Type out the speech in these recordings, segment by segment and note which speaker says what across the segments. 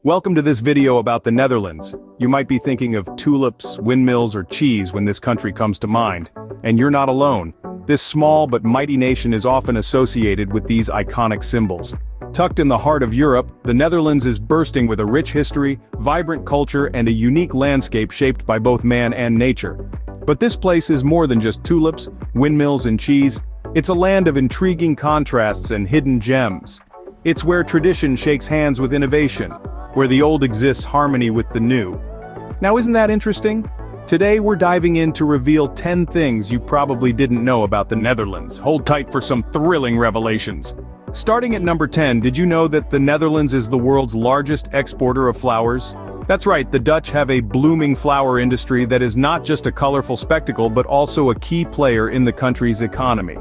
Speaker 1: Welcome to this video about the Netherlands. You might be thinking of tulips, windmills, or cheese when this country comes to mind. And you're not alone. This small but mighty nation is often associated with these iconic symbols. Tucked in the heart of Europe, the Netherlands is bursting with a rich history, vibrant culture, and a unique landscape shaped by both man and nature. But this place is more than just tulips, windmills, and cheese. It's a land of intriguing contrasts and hidden gems. It's where tradition shakes hands with innovation, where the old exists harmony with the new. Now, isn't that interesting? Today we're diving in to reveal 10 things you probably didn't know about the Netherlands. Hold tight for some thrilling revelations. Starting at number 10, did you know that the Netherlands is the world's largest exporter of flowers? That's right, the Dutch have a blooming flower industry that is not just a colorful spectacle but also a key player in the country's economy.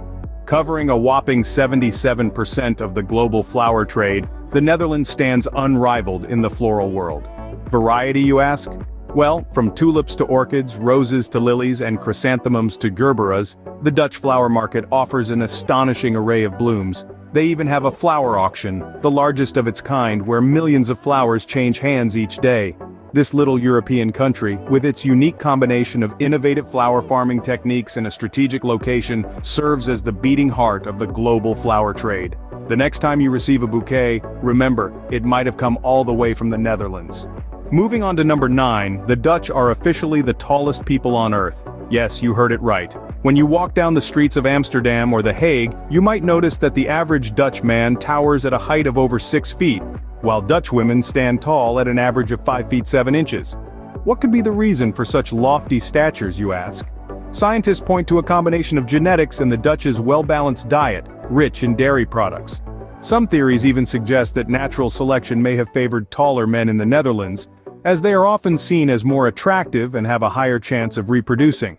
Speaker 1: Covering a whopping 77% of the global flower trade, the Netherlands stands unrivaled in the floral world. Variety, you ask? Well, from tulips to orchids, roses to lilies, and chrysanthemums to gerberas, the Dutch flower market offers an astonishing array of blooms. They even have a flower auction, the largest of its kind, where millions of flowers change hands each day. This little European country, with its unique combination of innovative flower farming techniques and a strategic location, serves as the beating heart of the global flower trade. The next time you receive a bouquet, remember, it might have come all the way from the Netherlands. Moving on to number 9, the Dutch are officially the tallest people on Earth. Yes, you heard it right. When you walk down the streets of Amsterdam or The Hague, you might notice that the average Dutch man towers at a height of over 6 feet, while Dutch women stand tall at an average of 5 feet 7 inches. What could be the reason for such lofty statures, you ask? Scientists point to a combination of genetics and the Dutch's well-balanced diet, rich in dairy products. Some theories even suggest that natural selection may have favored taller men in the Netherlands, as they are often seen as more attractive and have a higher chance of reproducing.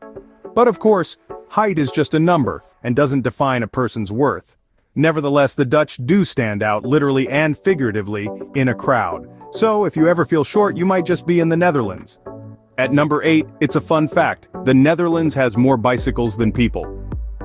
Speaker 1: But of course, height is just a number, and doesn't define a person's worth. Nevertheless, the Dutch do stand out literally and figuratively in a crowd. So if you ever feel short, you might just be in the Netherlands. At number 8, it's a fun fact. The Netherlands has more bicycles than people.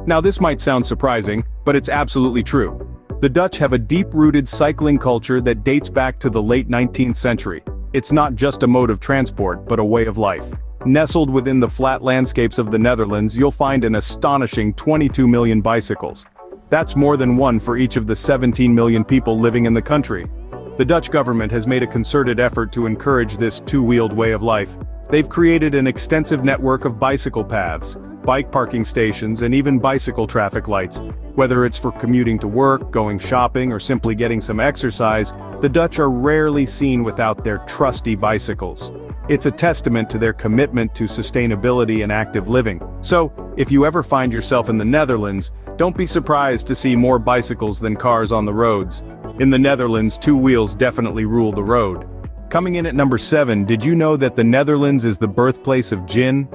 Speaker 1: Now this might sound surprising, but it's absolutely true. The Dutch have a deep-rooted cycling culture that dates back to the late 19th century. It's not just a mode of transport, but a way of life. Nestled within the flat landscapes of the Netherlands, you'll find an astonishing 22 million bicycles. That's more than one for each of the 17 million people living in the country. The Dutch government has made a concerted effort to encourage this two-wheeled way of life. They've created an extensive network of bicycle paths, bike parking stations, and even bicycle traffic lights. Whether it's for commuting to work, going shopping, or simply getting some exercise, the Dutch are rarely seen without their trusty bicycles. It's a testament to their commitment to sustainability and active living. So, if you ever find yourself in the Netherlands, don't be surprised to see more bicycles than cars on the roads. In the Netherlands, two wheels definitely rule the road. Coming in at number 7, did you know that the Netherlands is the birthplace of gin?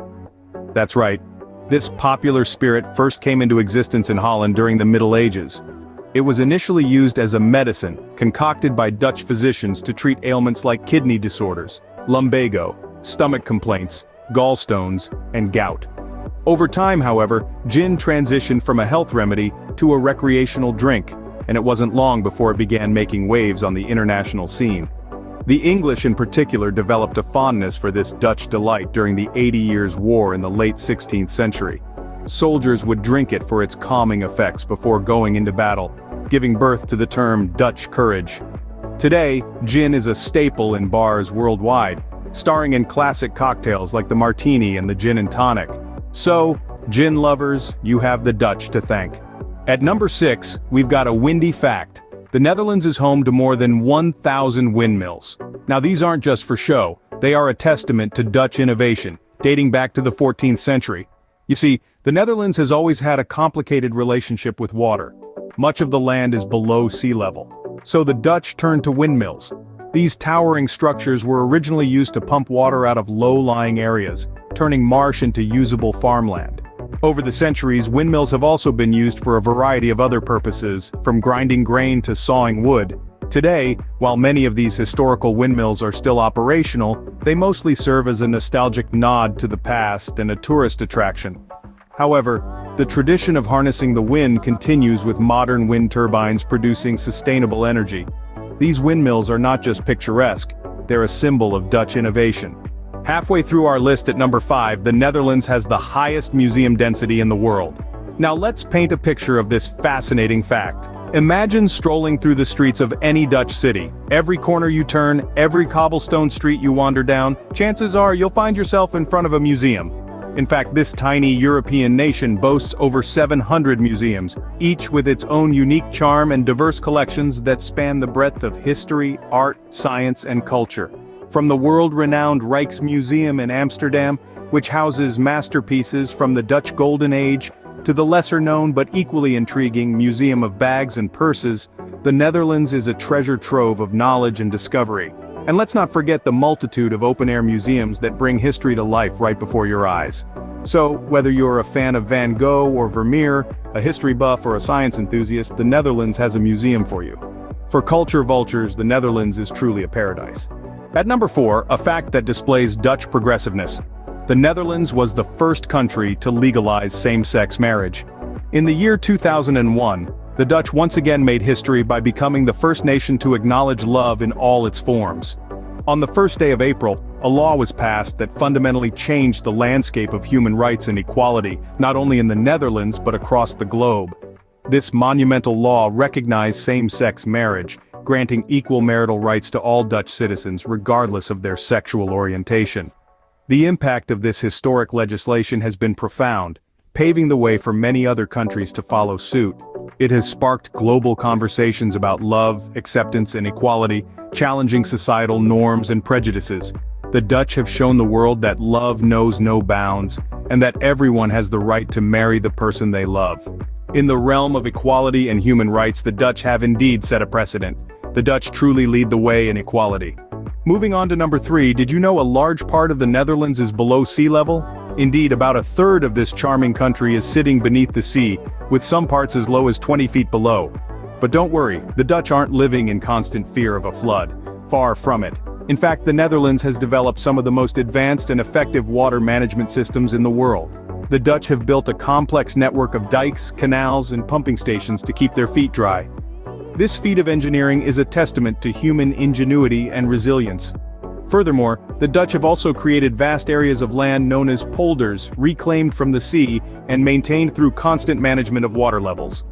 Speaker 1: That's right. This popular spirit first came into existence in Holland during the Middle Ages. It was initially used as a medicine, concocted by Dutch physicians to treat ailments like kidney disorders, lumbago, stomach complaints, gallstones, and gout. Over time, however, gin transitioned from a health remedy to a recreational drink, and it wasn't long before it began making waves on the international scene. The English in particular developed a fondness for this Dutch delight during the 80 Years' War in the late 16th century. Soldiers would drink it for its calming effects before going into battle, giving birth to the term Dutch courage. Today, gin is a staple in bars worldwide, starring in classic cocktails like the martini and the gin and tonic. So, gin lovers, you have the Dutch to thank. At number 6, we've got a windy fact. The Netherlands is home to more than 1,000 windmills. Now these aren't just for show, they are a testament to Dutch innovation, dating back to the 14th century. You see, the Netherlands has always had a complicated relationship with water. Much of the land is below sea level. So the Dutch turned to windmills. These towering structures were originally used to pump water out of low-lying areas, turning marsh into usable farmland. Over the centuries, windmills have also been used for a variety of other purposes, from grinding grain to sawing wood. Today, while many of these historical windmills are still operational, they mostly serve as a nostalgic nod to the past and a tourist attraction. However, the tradition of harnessing the wind continues with modern wind turbines producing sustainable energy. These windmills are not just picturesque, they're a symbol of Dutch innovation. Halfway through our list at number 5, the Netherlands has the highest museum density in the world. Now let's paint a picture of this fascinating fact. Imagine strolling through the streets of any Dutch city. Every corner you turn, every cobblestone street you wander down, chances are you'll find yourself in front of a museum. In fact, this tiny European nation boasts over 700 museums, each with its own unique charm and diverse collections that span the breadth of history, art, science, and culture. From the world-renowned Rijksmuseum in Amsterdam, which houses masterpieces from the Dutch Golden Age, to the lesser-known but equally intriguing Museum of Bags and Purses, the Netherlands is a treasure trove of knowledge and discovery. And let's not forget the multitude of open-air museums that bring history to life right before your eyes. So, whether you're a fan of Van Gogh or Vermeer, a history buff or a science enthusiast, the Netherlands has a museum for you. For culture vultures, the Netherlands is truly a paradise. At number 4, a fact that displays Dutch progressiveness. The Netherlands was the first country to legalize same-sex marriage. In the year 2001, the Dutch once again made history by becoming the first nation to acknowledge love in all its forms. On the first day of April, a law was passed that fundamentally changed the landscape of human rights and equality, not only in the Netherlands but across the globe. This monumental law recognized same-sex marriage, granting equal marital rights to all Dutch citizens regardless of their sexual orientation. The impact of this historic legislation has been profound, paving the way for many other countries to follow suit. It has sparked global conversations about love, acceptance, and equality, challenging societal norms and prejudices. The Dutch have shown the world that love knows no bounds, and that everyone has the right to marry the person they love. In the realm of equality and human rights, the Dutch have indeed set a precedent. The Dutch truly lead the way in equality. Moving on to number 3, did you know a large part of the Netherlands is below sea level? Indeed, about a third of this charming country is sitting beneath the sea, with some parts as low as 20 feet below. But don't worry, the Dutch aren't living in constant fear of a flood. Far from it. In fact, the Netherlands has developed some of the most advanced and effective water management systems in the world. The Dutch have built a complex network of dikes, canals, and pumping stations to keep their feet dry. This feat of engineering is a testament to human ingenuity and resilience. Furthermore, the Dutch have also created vast areas of land known as polders, reclaimed from the sea and maintained through constant management of water levels.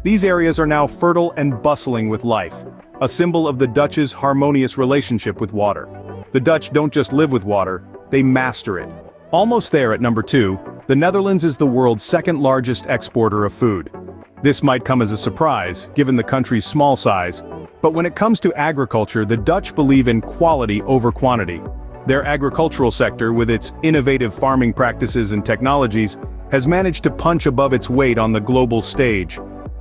Speaker 1: These areas are now fertile and bustling with life, a symbol of the Dutch's harmonious relationship with water. The Dutch don't just live with water, they master it. Almost there at number 2, the Netherlands is the world's second largest exporter of food. This might come as a surprise, given the country's small size, but when it comes to agriculture, the Dutch believe in quality over quantity. Their agricultural sector, with its innovative farming practices and technologies, has managed to punch above its weight on the global stage.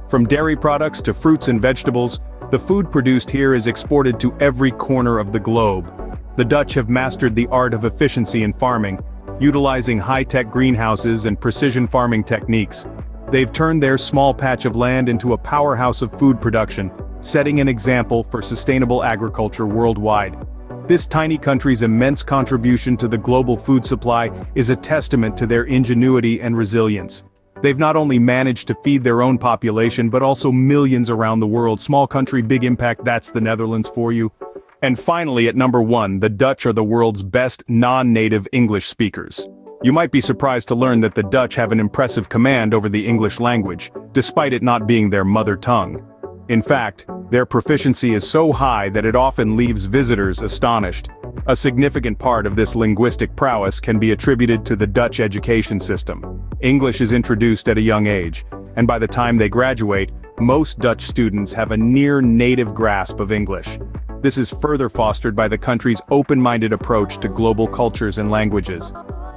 Speaker 1: From dairy products to fruits and vegetables, the food produced here is exported to every corner of the globe. The Dutch have mastered the art of efficiency in farming, utilizing high-tech greenhouses and precision farming techniques. They've turned their small patch of land into a powerhouse of food production, setting an example for sustainable agriculture worldwide. This tiny country's immense contribution to the global food supply is a testament to their ingenuity and resilience. They've not only managed to feed their own population but also millions around the world. Small country, big impact, that's the Netherlands for you. And finally, at number 1, the Dutch are the world's best non-native English speakers. You might be surprised to learn that the Dutch have an impressive command over the English language, despite it not being their mother tongue. In fact, their proficiency is so high that it often leaves visitors astonished. A significant part of this linguistic prowess can be attributed to the Dutch education system. English is introduced at a young age, and by the time they graduate, most Dutch students have a near-native grasp of English. This is further fostered by the country's open-minded approach to global cultures and languages.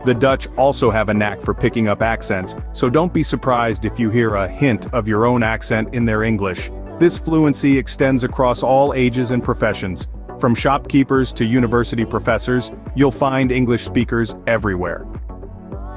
Speaker 1: The Dutch also have a knack for picking up accents, so don't be surprised if you hear a hint of your own accent in their English. This fluency extends across all ages and professions. From shopkeepers to university professors, you'll find English speakers everywhere.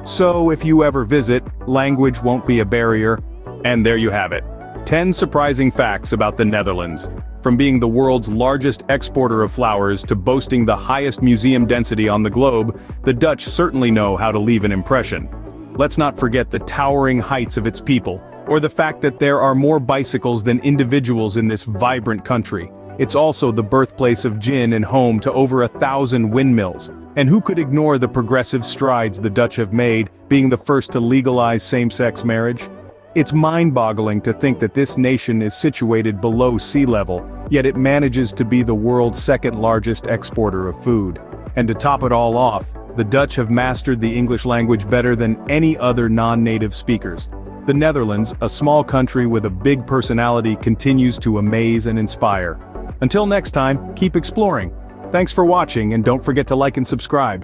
Speaker 1: So if you ever visit, language won't be a barrier. And there you have it. 10 surprising facts about the Netherlands. From being the world's largest exporter of flowers to boasting the highest museum density on the globe, the Dutch certainly know how to leave an impression. Let's not forget the towering heights of its people, or the fact that there are more bicycles than individuals in this vibrant country. It's also the birthplace of gin and home to over 1,000 windmills. And who could ignore the progressive strides the Dutch have made, being the first to legalize same-sex marriage? It's mind-boggling to think that this nation is situated below sea level, yet it manages to be the world's second-largest exporter of food. And to top it all off, the Dutch have mastered the English language better than any other non-native speakers. The Netherlands, a small country with a big personality, continues to amaze and inspire. Until next time, keep exploring. Thanks for watching, and don't forget to like and subscribe.